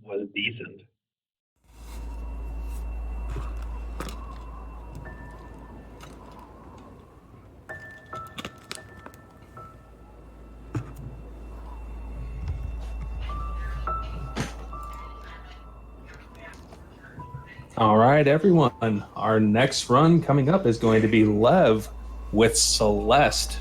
was decent. All right, everyone. Our next run coming up is going to be Lev with Celeste.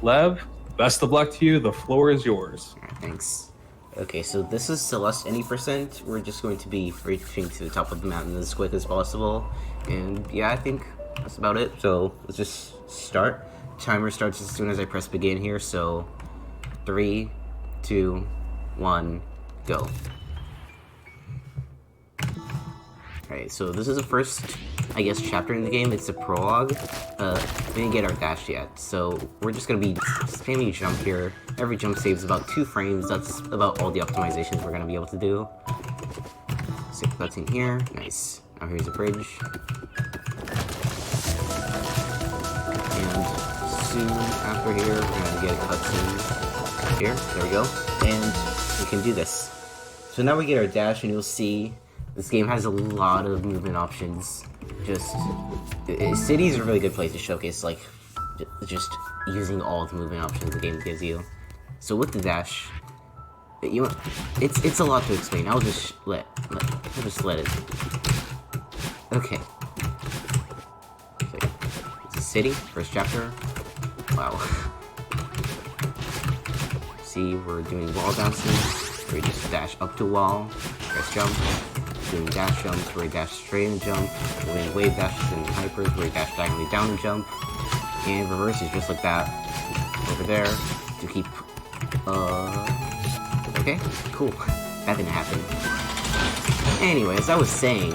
Lev, best of luck to you. The floor is yours. Alright, thanks. Okay, so this is Celeste any percent. We're just going to be reaching to the top of the mountain as quick as possible. And yeah, I think that's about it. So let's just start. Timer starts as soon as I press begin here, so 3, 2, 1, go. Alright, so this is the first, I guess, chapter in the game. It's a prologue. We didn't get our dash yet, so we're just gonna be spamming jump here. Every jump saves about 2 frames. That's about all the optimizations we're gonna be able to do. Stick the cutscene here. Nice. Now here's a bridge. And soon after here, we're gonna get a cutscene here. There we go. And we can do this. So now we get our dash, and you'll see this game has a lot of movement options. City is a really good place to showcase, like, just using all the movement options the game gives you. So with the dash, it's a lot to explain. I'll just let it. Okay. It's a city, first chapter. Wow. See, we're doing wall bouncing, where you just dash up to wall, press jump. Doing dash jumps where you dash straight and jump, doing wave dashes and hypers where you dash diagonally down and jump, and reverse is just like that over there to keep. Okay, cool. That didn't happen. Anyway, as I was saying,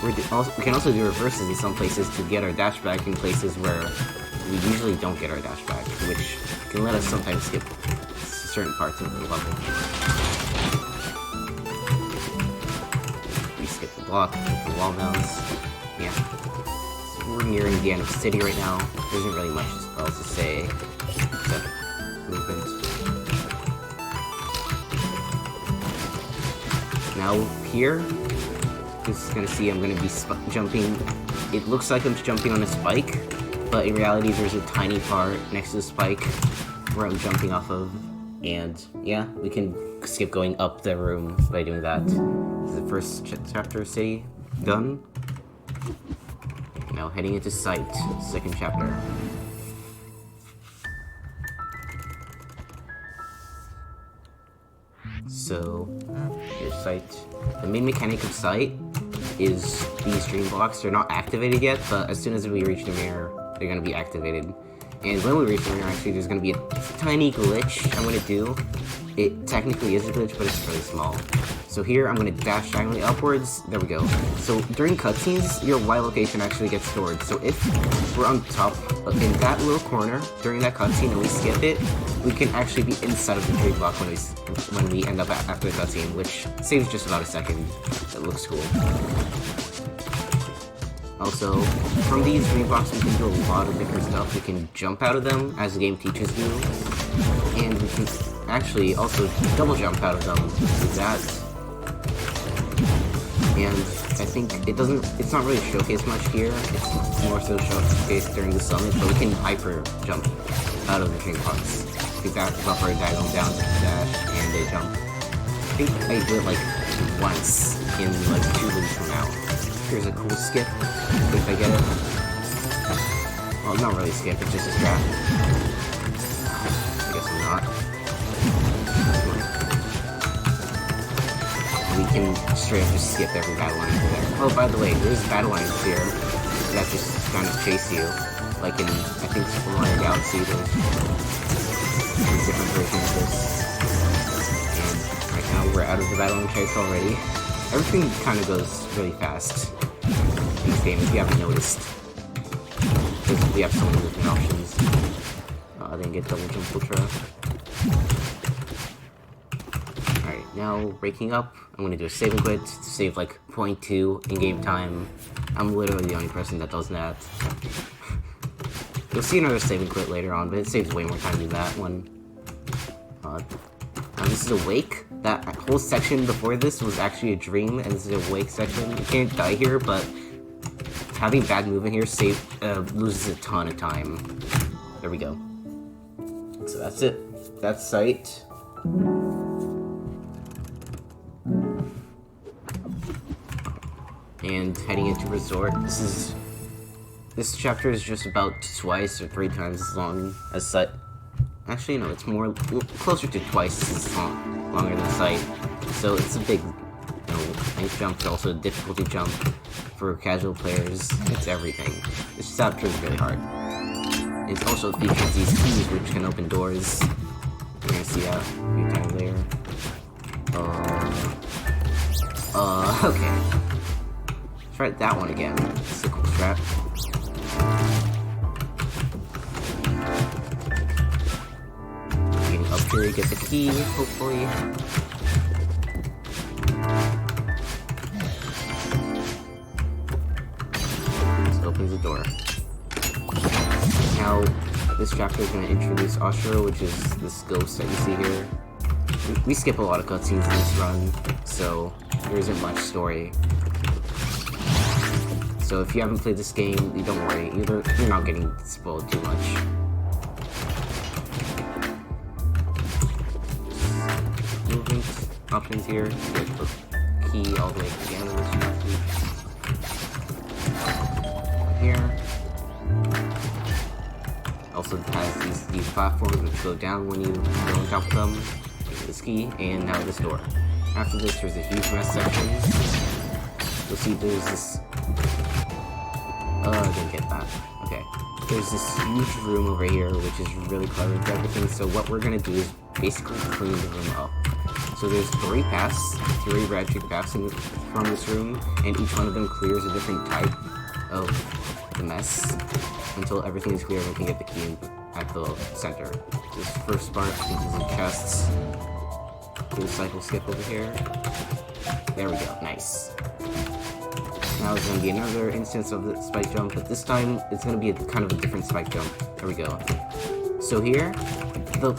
we can also do reverses in some places to get our dash back in places where we usually don't get our dash back, which can let us sometimes skip certain parts of the level. Skip the block, skip the wall bounce. Yeah. So we're nearing the end of City right now. There isn't really much else to say except movement. Now here, this is gonna see I'm gonna be jumping. It looks like I'm jumping on a spike, but in reality there's a tiny part next to the spike where I'm jumping off of. And yeah, we can skip going up the room by doing that. This is the first chapter of City done. Now heading into Sight, second chapter. So, here's Sight. The main mechanic of Sight is these dream blocks. They're not activated yet, but as soon as we reach the mirror, they're gonna be activated. And when we reach the mirror, actually, there's gonna be a tiny glitch I'm gonna do. It technically is a glitch, but it's really small. So here, I'm gonna dash diagonally upwards. There we go. So during cutscenes, your Y location actually gets stored. So if we're on top, in that little corner, during that cutscene, and we skip it, we can actually be inside of the tree block when we end up after the cutscene, which saves just about a second. It looks cool. Also, from these dream blocks, we can do a lot of different stuff. We can jump out of them, as the game teaches you, and we can actually also double jump out of them, do that. And I think it's not really showcased much here, it's more so showcased during the summit, but we can hyper jump out of the dream blocks. We got buffer, diagonal down, dash, and a jump. I think I did it like once in like 2 weeks from now. Here's a cool skip, if I get it. Well, not really a skip, it's just a strap. I guess I'm not. We can straight up just skip every battle line over there. Oh, by the way, there's battle lines here that just kind of chase you. Like in, I think, Mario Galaxy, there's different versions of this. And right now we're out of the battle line chase already. Everything kind of goes really fast in this game, if you haven't noticed. Because we have so many different options. I didn't get double jump ultra. Alright, now breaking up. I'm gonna do a save and quit to save like 0.2 in-game time. I'm literally the only person that does that. You'll see another save and quit later on, but it saves way more time than that one. This is a wake. That whole section before this was actually a dream, and this is a wake section. You can't die here, but having bad movement here loses a ton of time. There we go. So that's it. That's site. And heading into resort. This chapter is just about twice or 3 times as long as site. Actually, no, it's closer to twice as longer than site. So it's a big, length jump, but also a difficulty jump for casual players. It's everything. This chapter is really hard. It also features these keys which can open doors. You're gonna see that a few times later. Okay. Let's try that one again. It's a cool strat. Getting up here, you get the key, hopefully. This opens the door. Now, this chapter is going to introduce Ashura, which is this ghost that you see here. We skip a lot of cutscenes in this run, so there isn't much story. So if you haven't played this game, don't worry, you're not getting spoiled too much. Movement options here. Get the key all the way to the end of this chapter. Here. Also has these platforms which go down when you go on top of them. This key, and now this door. After this, there's a huge mess section. You'll see there's this... I didn't get that. Okay. There's this huge room over here, which is really clever with everything, so what we're gonna do is basically clean the room up. So there's 3 paths, 3 red-trick paths from this room, and each one of them clears a different type of the mess until everything is clear and we can get the key at the center. This first part, I think, is in chests. Do a cycle skip over here. There we go, nice. Now it's going to be another instance of the spike jump, but this time it's going to be kind of a different spike jump. There we go. So here, the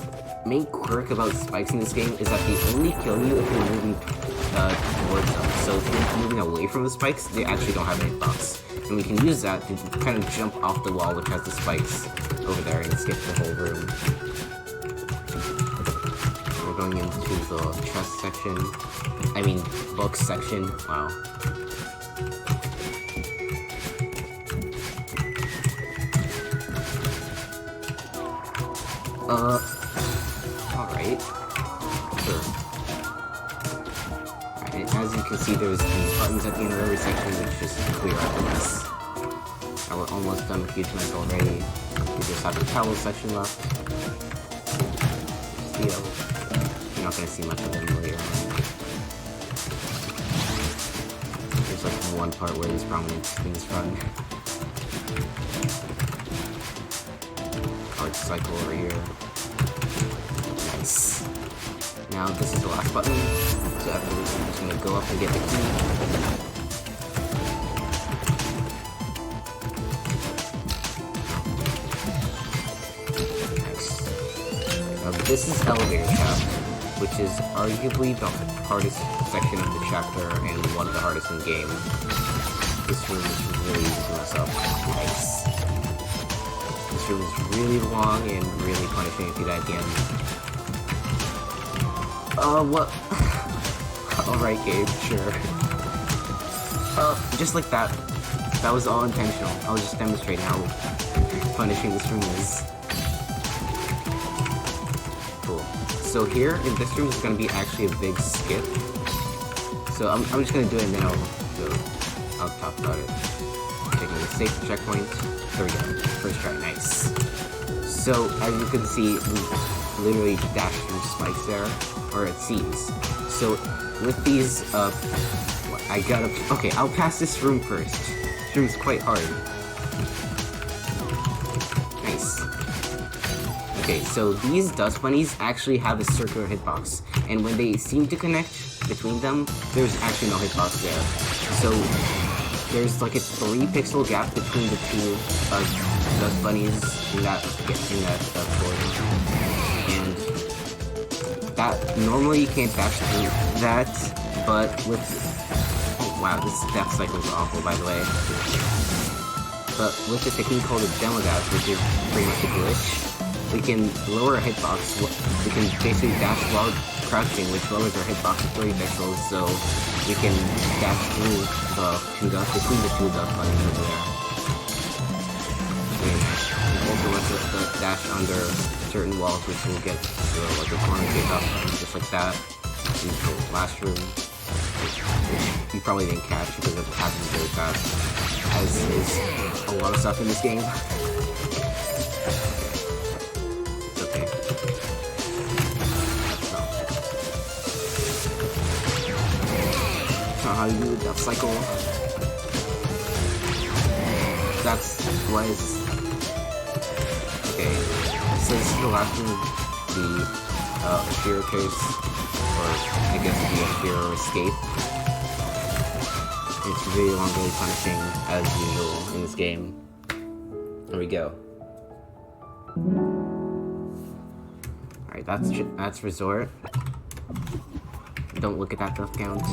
main quirk about spikes in this game is that they only kill you if you're moving towards them. So if you're moving away from the spikes, they actually don't have any buffs. And we can use that to kind of jump off the wall which has the spikes over there and skip the whole room. We're going into the chest section. I mean, books section. Wow. Alright. Sure. Alright, as you can see, there's these buttons at the end of every section which just clear out the mess. Now we're almost done with huge mess already. We just have the towel section left. Theo. You're not gonna see much of them later on. There's like one part where he's prominent in this run. Card cycle over here. Nice. Now this is the last button. So after this, I'm just gonna go up and get the key. This is Elevator Shaft, which is arguably the hardest section of the chapter and one of the hardest in the game. This room is really easy to mess up. Nice. This room is really long and really punishing if you die at the end. What? Alright, Gabe, sure. Just like that. That was all intentional. I'll just demonstrate how punishing this room is. So here, in this room, is going to be actually a big skip. So I'm just going to do it and then I'll talk about it. Taking a safe checkpoint. There we go. First try, nice. So, as you can see, we literally dashed through spikes there, or it seems. So, with these, okay, I'll pass this room first. This room's quite hard. Nice. Okay, so these dust bunnies actually have a circular hitbox, and when they seem to connect between them, there's actually no hitbox there. So there's like a 3 pixel gap between the 2 dust bunnies in that board. And That normally you can't dash through that, but with wow, this death cycle is awful, by the way. But with the technique called a demo dash, which is pretty much a glitch, we can lower our hitbox. We can basically dash while crouching, which lowers our hitbox to 30 pixels, so we can dash through between the two buttons over there. And also lets us dash under certain walls, which will get like a corner kick up, just like that. In the last room, which you probably didn't catch because it happens very fast, as is a lot of stuff in this game. It's okay. That's not how you do the death cycle. That's why it's... Okay, so this is the last one of the Shiro case, or I guess it'd be a Shiro escape. It's really long, really punishing, as usual in this game. There we go. Alright, that's Resort. Don't look at that death count.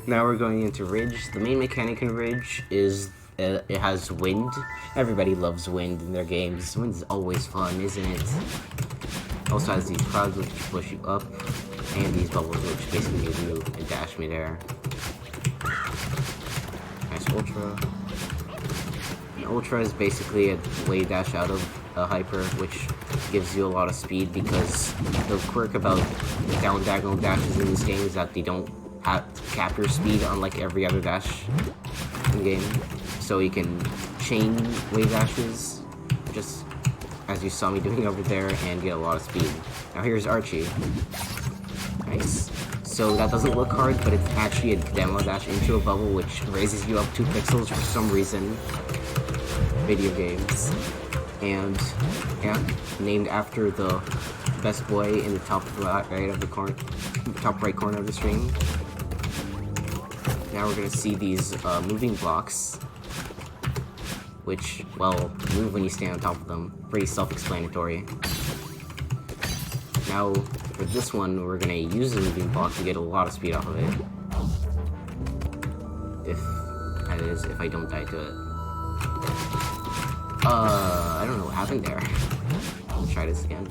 Now we're going into Ridge. The main mechanic in Ridge is it has wind. Everybody loves wind in their games. Wind is always fun, isn't it? Also has these clouds which push you up, and these bubbles which basically give you a dash midair. Nice Ultra. An Ultra is basically a way dash out of a Hyper, which gives you a lot of speed, because the quirk about down diagonal dashes in this game is that they don't cap your speed unlike every other dash in the game. So you can chain wave dashes, just as you saw me doing over there, and get a lot of speed. Now here's Archie. Nice. So that doesn't look hard, but it's actually a demo dash into a bubble which raises you up 2 pixels for some reason. Video games. And yeah, named after the best boy in the top right of the corner, top right corner of the screen. Now we're gonna see these moving blocks, which, well, move when you stand on top of them. Pretty self-explanatory. Now, for this one, we're gonna use the moving block to get a lot of speed off of it. If I don't die to it. I don't know what happened there. I'll try this again.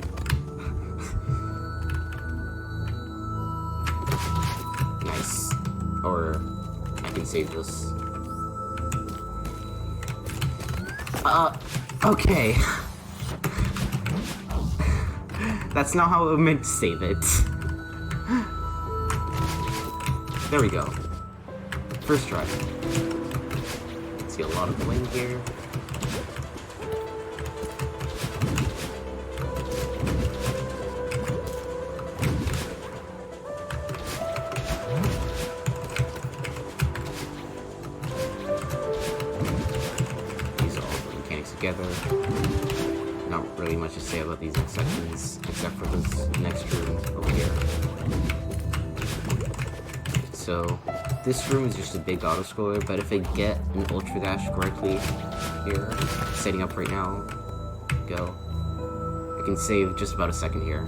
Nice. Or, I can save this. Okay. That's not how I meant to save it. There we go. First try. See a lot of wind here. Together. Not really much to say about these next sections, except for this next room over here. So, this room is just a big auto-scroller, but if I get an Ultra Dash correctly here, setting up right now, go, I can save just about a second here.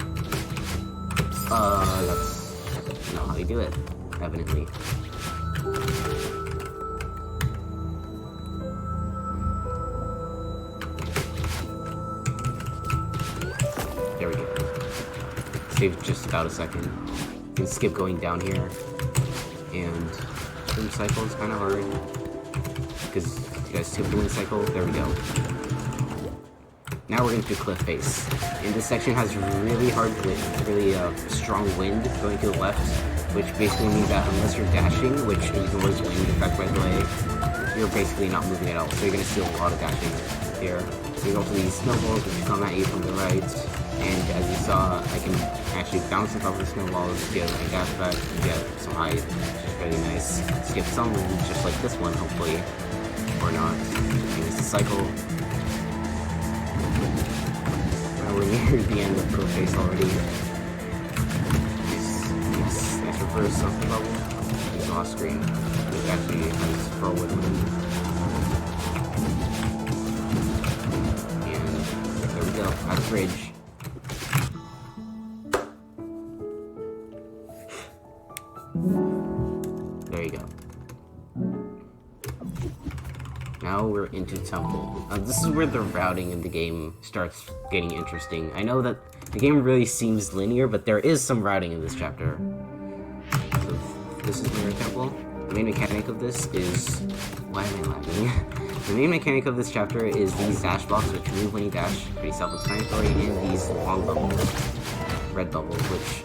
That's not how you do it, evidently. There we go. Save just about a second. You can skip going down here. And wind cycle is kind of hard. Because you guys skip the wind cycle. There we go. Now we're into cliff face. And this section has really hard wind, really strong wind going to the left. Which basically means that unless you're dashing, which ignores wind effect by the way, you're basically not moving at all. So you're going to see a lot of dashing here. There's also these snowballs which come at you from the right. And as you saw, I can actually bounce off the snowballs, get my dash back, and get some height, which is really nice. Skip some moves just like this one, hopefully. Or not. And it's a cycle. Now we're near the end of Pro Face already. Nice reverse off the bubble. It's off screen. It actually has forward wind. And there we go. That's Ridge. There you go. Now we're into Temple. This is where the routing in the game starts getting interesting. I know that the game really seems linear, but there is some routing in this chapter. So this is Mirror Temple. The main mechanic of this is... Why am I lagging? The main mechanic of this chapter is these dash blocks, which move when you dash, pretty self-explanatory, and these long bubbles, red bubbles, which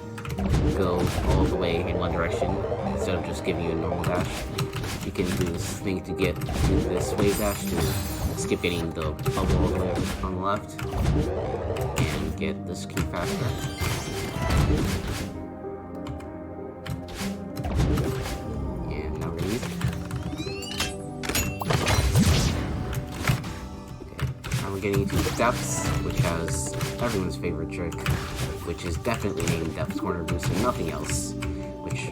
go all the way in one direction instead of just giving you a normal dash. You can do this thing to get to this wave dash to skip getting the bubble all the way on the left and get this key faster. And now release. Okay, now we're getting into depths, which has everyone's favorite trick, which is definitely named Depth Corner Boost and nothing else, which...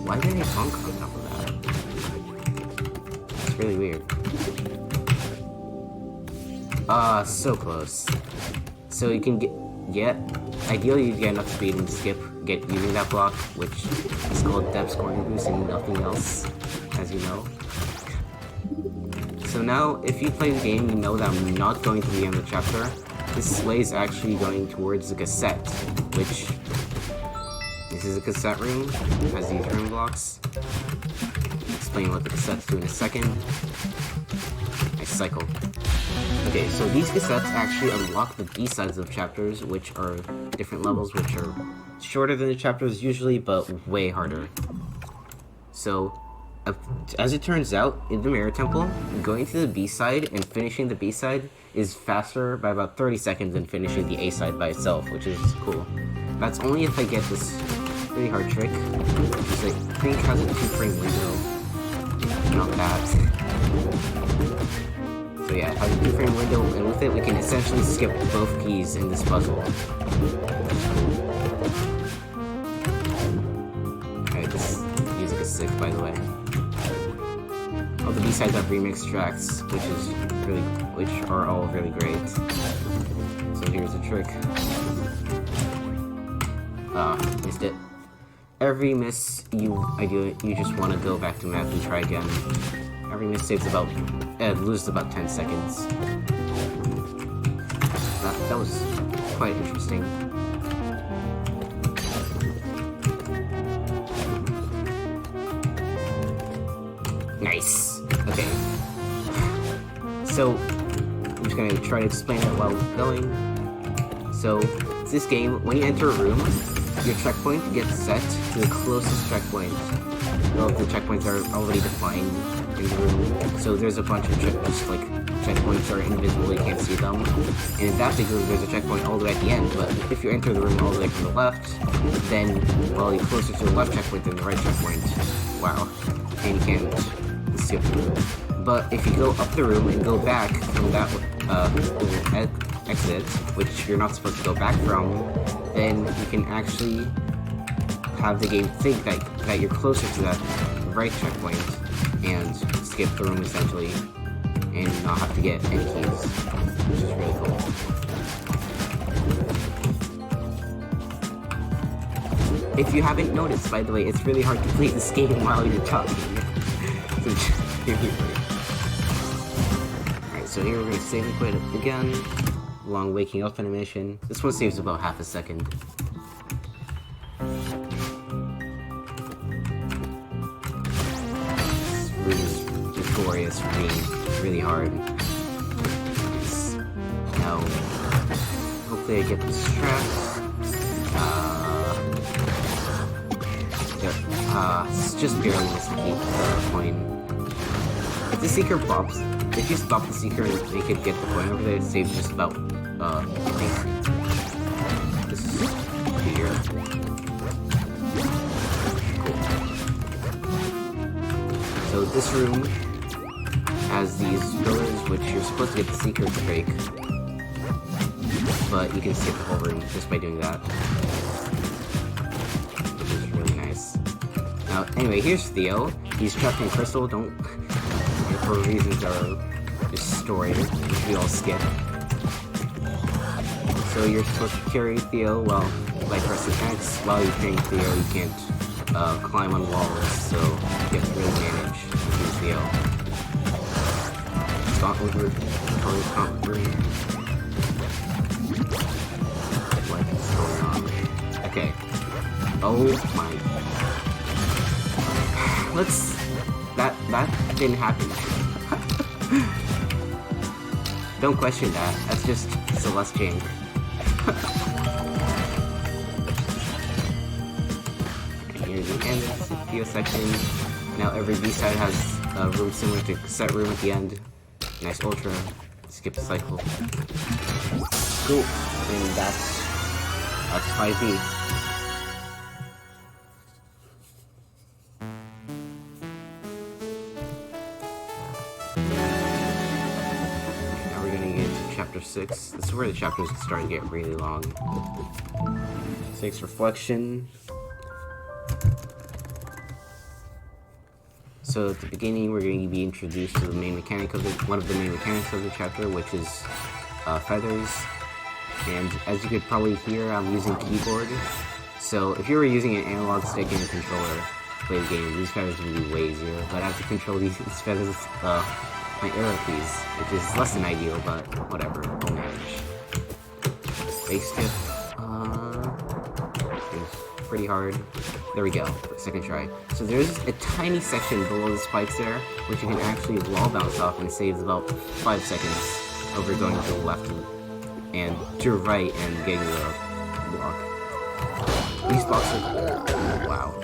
Why did they funk on top of that? It's really weird. So close. So you can get ideally you get enough speed and skip using that block, which is called Depth Corner Boost and nothing else, as you know. So now, if you play the game, you know that I'm not going to the end of the chapter. This way is actually going towards the cassette, which... This is a cassette room, has these room blocks. I'll explain what the cassettes do in a second. I cycle. Okay, so these cassettes actually unlock the B-sides of chapters, which are different levels, which are shorter than the chapters usually, but way harder. So, as it turns out, in the Mirror Temple, going to the B-side and finishing the B-side is faster by about 30 seconds than finishing the A-side by itself, which is cool. That's only if I get this really hard trick, which I think has a 2-frame window. Not that. So yeah, it has a 2-frame window, and with it we can essentially skip both keys in this puzzle. Alright, this music is sick, by the way. All the B-sides have remix tracks, which are all really great. So here's the trick. Missed it. Every miss you just want to go back to map and try again. Every miss saves loses about 10 seconds. That was quite interesting. Nice. Okay. So I'm just gonna try to explain it while going. So this game, when you enter a room, your checkpoint gets set to the closest checkpoint. Well, the checkpoints are already defined in the room, so there's a bunch of checkpoints are invisible, you can't see them. And in that big room, there's a checkpoint all the way at the end, but if you enter the room all the way from the left, then, well, you're closer to the left checkpoint than the right checkpoint. Wow. And you can't skip the room. But if you go up the room and go back from that exit, which you're not supposed to go back from, then you can actually have the game think that you're closer to that right checkpoint and skip the room essentially and not have to get any keys, which is really cool. If you haven't noticed, by the way, it's really hard to play this game while you're talking. Alright, so here we're going to save and quit again. Long waking up animation. This one saves about half a second. It's really notorious for being really hard. Now, hopefully I get this trap. It's just barely missed the coin. If the seeker pops, if you stop the seeker and they could get the coin over there, it saves just about, I think, this is here. Cool. So this room has these pillars, which you're supposed to get the seeker to break, but you can skip the whole room just by doing that. Which is really nice. Now, anyway, here's Theo. He's trapped in crystal, for reasons that are just story, which we all skip. So you're supposed to carry Theo while by pressing X. While you're carrying Theo, you can't climb on walls, so you have to really manage with Theo. Gauntlet route. What is going on? Okay. Oh my. That didn't happen. Don't question that. That's just Celeste jank. Here's the end of the Theo section. Now every B-side has a room similar to set room at the end. Nice ultra. Skip the cycle. Cool. And that's 5B. Chapter 6. This is where the chapters start to get really long. 6 Reflection. So at the beginning, we're going to be introduced to the main mechanic of one of the main mechanics of the chapter, which is feathers. And as you could probably hear, I'm using keyboard. So if you were using an analog stick and a controller to play the game, these feathers would be way easier. But I have to control these feathers. My arrow keys, which is less than ideal, but whatever, I'll manage. Base tip, it's pretty hard. There we go, second try. So there's a tiny section below the spikes there, which you can actually wall bounce off and saves about 5 seconds over going to the left and to your right and getting the block. These blocks are, wow.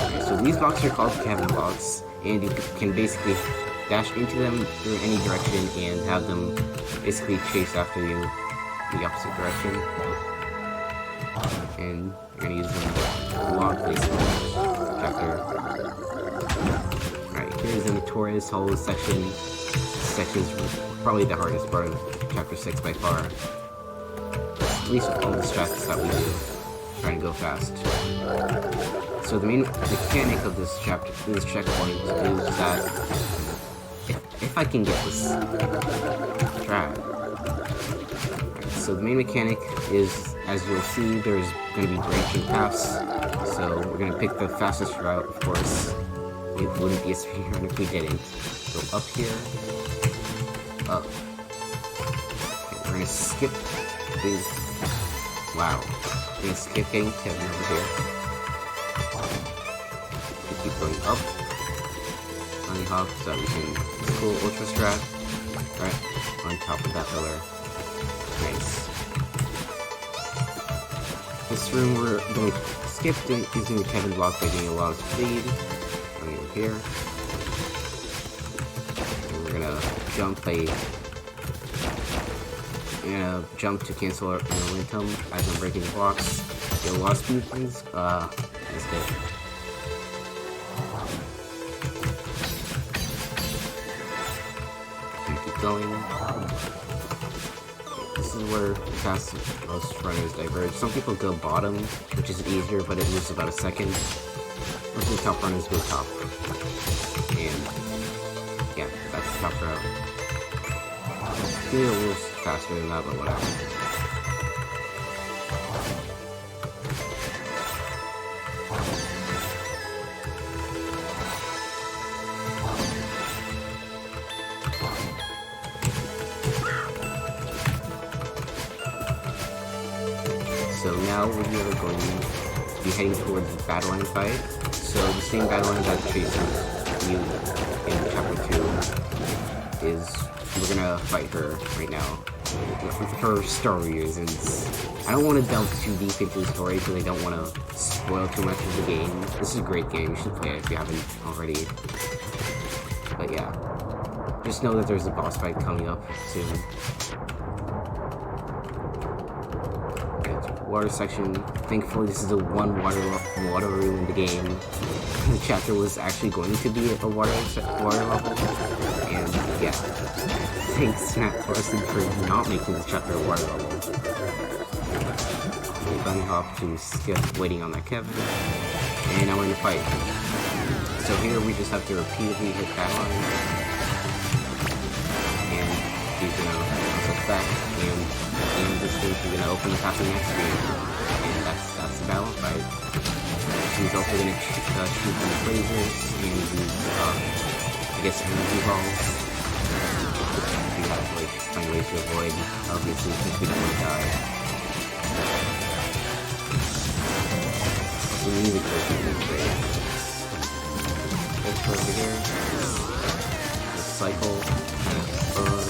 Okay, so these blocks are called Kevin blocks, and you can basically dash into them through any direction and have them basically chase after you the opposite direction. And you're gonna use them to log basically after. Alright, here's the notorious hole section. This section is probably the hardest part of chapter 6 by far. At least with all the strats that we do, trying to go fast. So the main mechanic of this chapter, this checkpoint, is that if I can get this track. So the main mechanic is, as you'll see, there's going to be branching paths. So we're going to pick the fastest route, of course. It wouldn't be a speedrun if we didn't. So up here, up. Okay, we're going to skip these. Wow. We're going to skip getting Kevin over here. We keep going up. Bunny hop so that we can cool ultra strat right on top of that pillar. Nice. This room we're going to skip using the Kevin block by getting a lot of speed. Coming over here. And we're gonna jump to cancel our momentum as I'm breaking the blocks. Get a lot of speed things. Missed it. Going. This is where fast most runners diverge. Some people go bottom, which is easier, but it moves about a second. Most of the top runners go top. And yeah, that's the top route. It's a little faster than that, but whatever. So now we are going to be heading towards the battle line fight. So the same battle line that chases you in chapter 2 is, we're gonna fight her right now. For story reasons. I don't want to delve too deep into the story because I don't want to spoil too much of the game. This is a great game, you should play it if you haven't already. But yeah. Just know that there's a boss fight coming up soon. Water section. Thankfully, this is the one water room in the game. The chapter was actually going to be a water level, and yeah, thanks Snap Larson for not making this chapter a water level. Bunny hop to skip waiting on that Kevin, and now we're in the fight. So here we just have to repeatedly hit that line, and he's gonna bounce us back and aim this thing to gonna open the path to the next screen, and that's the battle fight. She's also gonna shoot some lasers and use, I guess, energy balls. You have to like find ways to avoid, obviously, since we don't want to die. The music is great. Let's go over here. The cycle.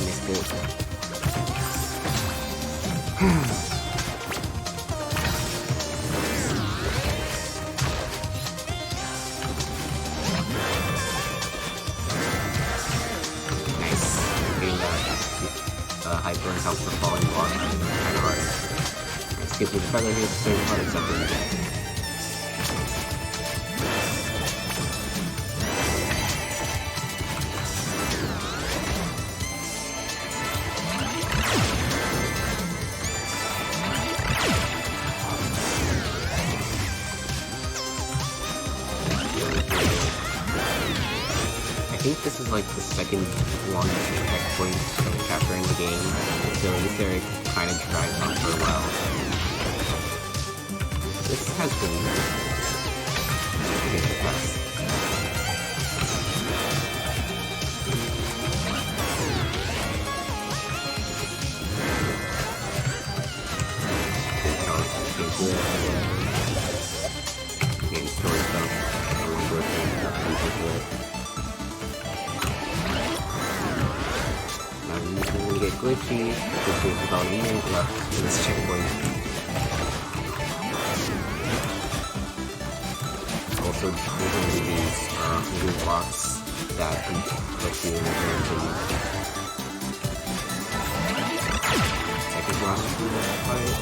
Missed it. Nice. Getting that hyper and help for falling block. Kinda hard. Let's skip with the feather here, it's 30 hard something. I think this is like the second longest checkpoint chapter in the game, so this area kind of drags on for a while. This has been pretty fast. Getting story stuff. I wonder if this is gonna get glitchy, because there's about a minute left in this checkpoint. Also, there's gonna be these new blocks that can put you in the second block of the fight.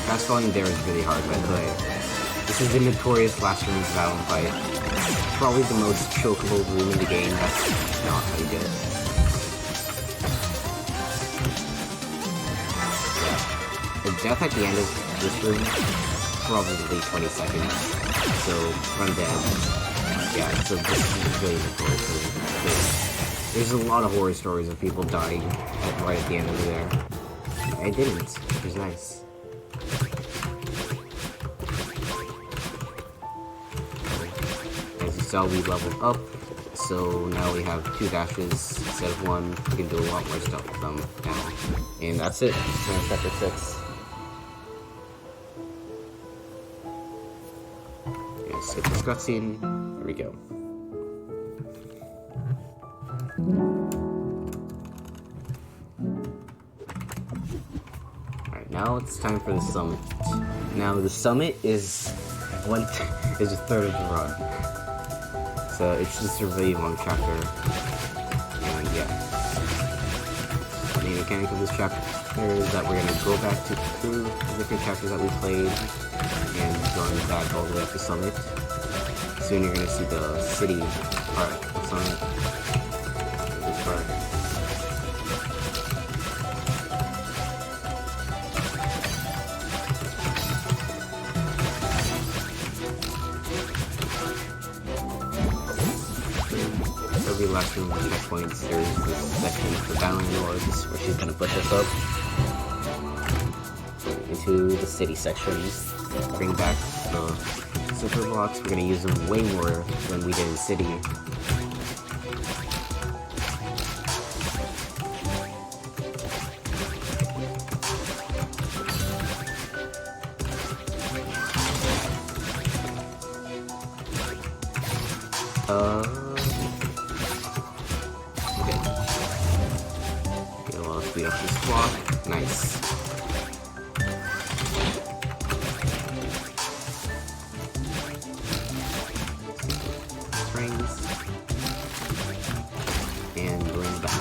Fast falling there is really hard, by the way. This is the notorious last room's battle fight. It's probably the most chokeable room in the game. That's not how you get it. Yeah. The death at the end of this room, probably 20 seconds. So, run dead. Yeah, so this is really notorious room. There's a lot of horror stories of people dying right at the end of there. I didn't, which is nice. As you saw, we leveled up, so now we have 2 dashes instead of 1. We can do a lot more stuff with them now. And that's it. Chapter 6. Yeah, skip this cutscene. Here we go. Alright, now it's time for the summit. Now the summit is a third of the run. So it's just a really long chapter. And yeah. The main mechanic of this chapter is that we're gonna go back through the different chapters that we played and going back all the way up to summit. Soon you're gonna see the city part of summit. This part. Every last room with checkpoints, there's this section for battling lords where she's gonna push us up into the city section. Bring back the super blocks. We're gonna use them way more than we did in city. Speed up this block. Nice. Springs. And bring back.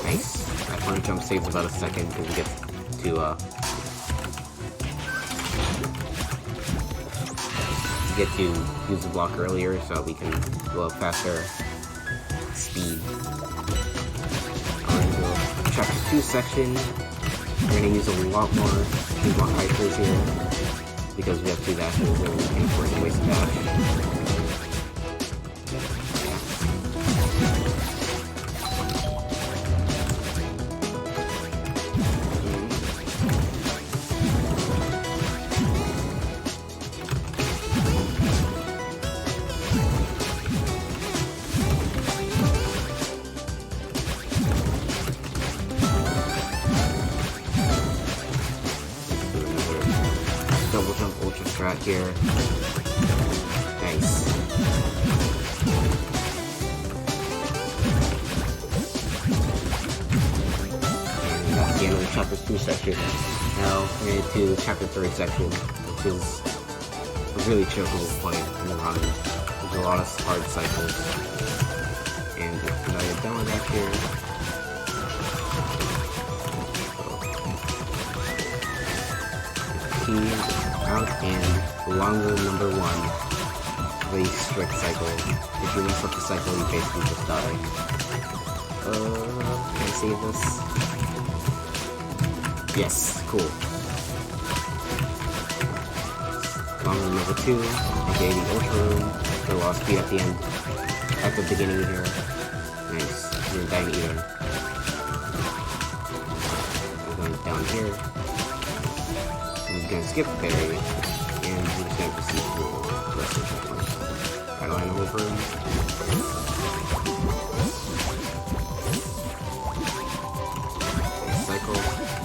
Nice. That front jump saves about a second because we get to use the block earlier so we can go up faster. Speed. Alright, so chapter 2 section. We're gonna use a lot more hypers here. because we have 2 dashes and we can afford to waste a dash. Double jump ultra strat here. Nice. And that's the end of the chapter 2 section. Now we're into chapter 3 section, which is a really chokeable point in the run. There's a lot of hard cycles. And now you're done with that here. Out and longer number 1. Really strict cycle. If you mess up the cycle, you basically just die. Can I save this? Yes, cool. Longer number 2. Okay, the ultra room. The lost speed at the end. At the beginning here. Nice. You didn't die either. I'm going down here. I'm gonna skip the berry, and we're just gonna proceed through the rest of the checkpoint. Right line over. Cycle.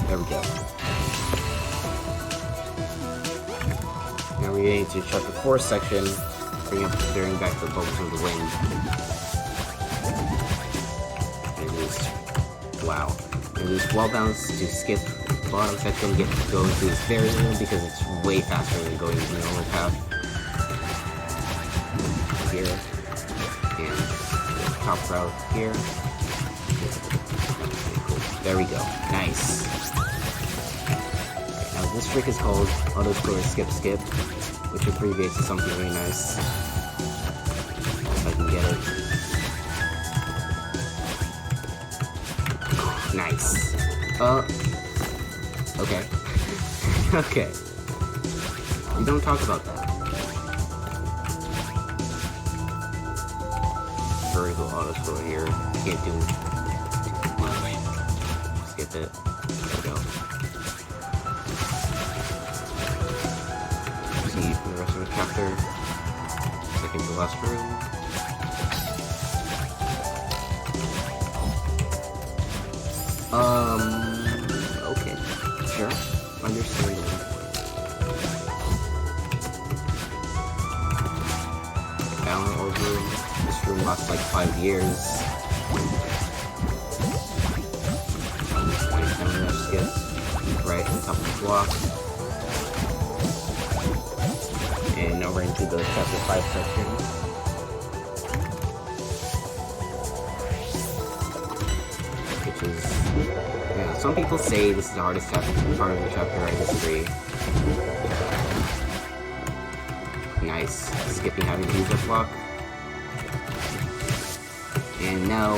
There we go. Now we're getting to chapter 4 section, bringing back the bubbles of the wind. And these, wow. And these wall bounce to skip bottom section, get to go into this berry room because it's way faster than going the normal path. Here. And the top route here. Cool. There we go. Nice. Okay, now this trick is called auto score skip skip, which abbreviates to something really nice. If I can get it. Nice. Okay. Okay. We don't talk about that. Vertical auto scroll here. Can't do much. Skip it. There we go. See for the rest of the chapter. Second to last room. Okay. Sure. Understandable. Down over. This room lasts like 5 years. Down rush skip. Right on top of the block. And now we're into the chapter 5 section. Which is, yeah, some people say this is the hardest part of the chapter. I disagree. Nice. Skipping having to use that block. And now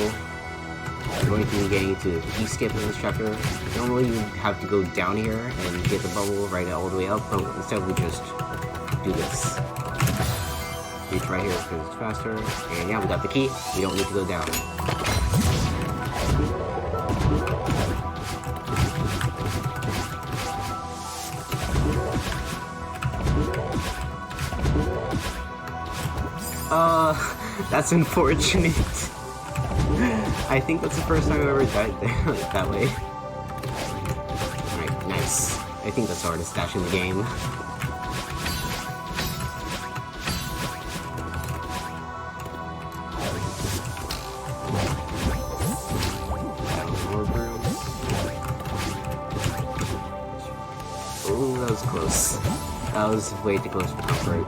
we're going to be getting to the skip in this chapter. Normally you have to go down here and get the bubble right all the way up, but instead we just do this. Reach right here because it's faster. And yeah, we got the key. We don't need to go down. That's unfortunate. I think that's the first time I've ever died there like that way. Alright, nice. I think that's the hardest dash in the game. Oh, that was close. That was way too close for comfort.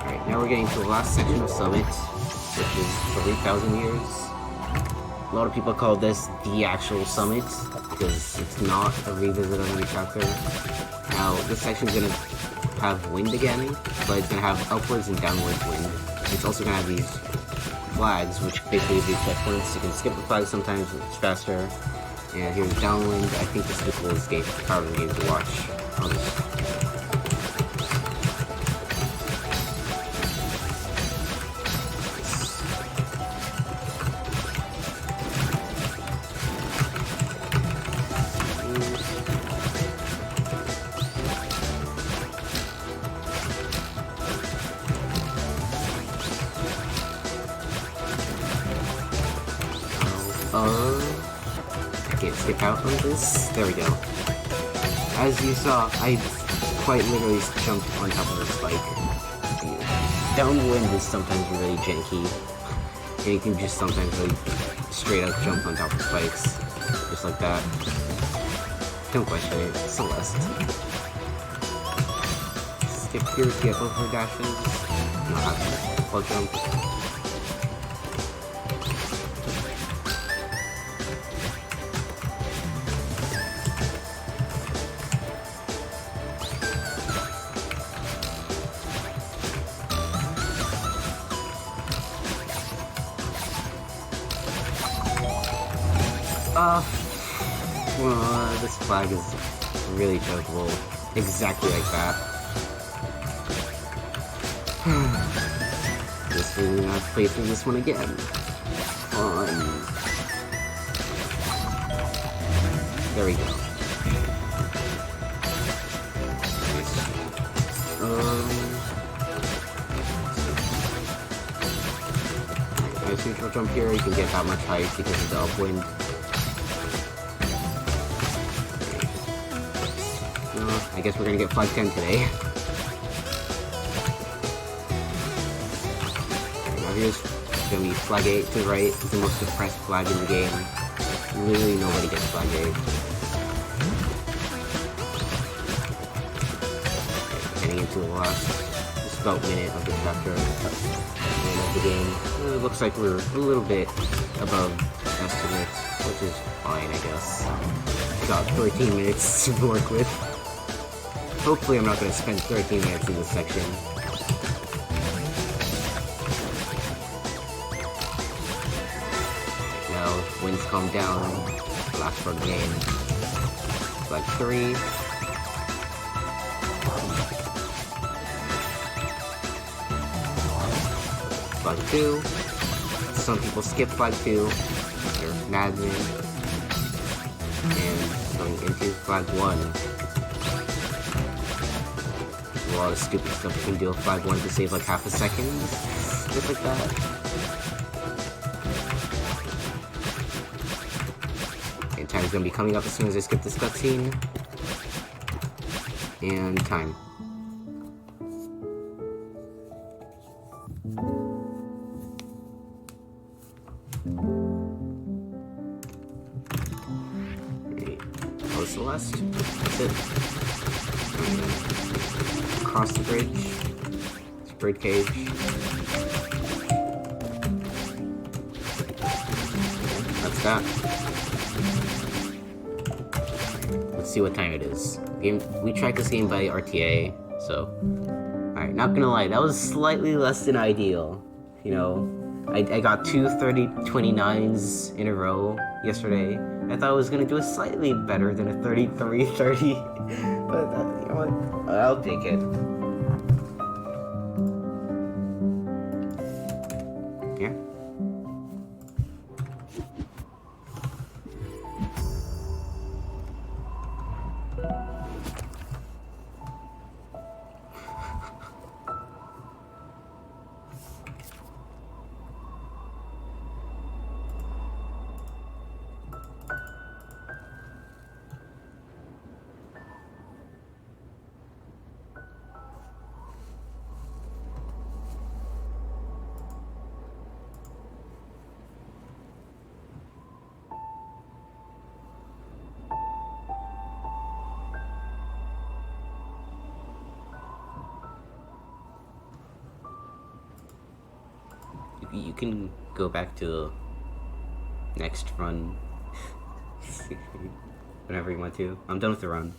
Alright, now we're getting to the last section of Summit, which is 3,000 years. A lot of people call this the actual Summit, because it's not a revisit of any chapter. Now, this section's gonna have wind again, but it's gonna have upwards and downwards wind. It's also gonna have these flags, which basically give you checkpoints. You can skip the flags sometimes, it's faster. And here's downwind. I think this is the coolest part of the game to watch. I'll just I can't skip out on this. There we go. As you saw, I quite literally jumped on top of the spike. Downwind is sometimes really janky, and you can just sometimes really straight up jump on top of spikes, just like that. Don't question it, Celeste. Skip here to get over dashes. Not happening. Full jump. This flag is really chokeable. Exactly like that. Just really not play through this one again. Fun. There we go. Nice neutral jump here. You can get that much height because of the upwind. I guess we're gonna get flag 10 today. Now here's gonna be flag 8 to the right. It's the most depressed flag in the game. Literally nobody gets flag 8. Getting into the last just about minute of the chapter and of the game. It looks like we're a little bit above estimates, which is fine, I guess. Got 13 minutes to work with. Hopefully I'm not going to spend 13 minutes in this section. Now, winds calm down. Last for the game. Flag 3. Flag 2. Some people skip flag 2. They're madmen. And going into flag 1. A lot of stupid stuff you can do with flag 1 to save like half a second. Just like that. And time's gonna be coming up as soon as I skip this cutscene. And time. Great. Oh, Celeste. That's it. Across the bridge. It's a bird cage. That's that. Let's see what time it is. We tracked this game by RTA, so... Alright, not gonna lie, that was slightly less than ideal. You know, I got two 30-29s in a row yesterday. I thought I was gonna do it slightly better than a 33-30. But, you know what? I'll take it. Yeah. You can go back to the next run whenever you want to. I'm done with the run.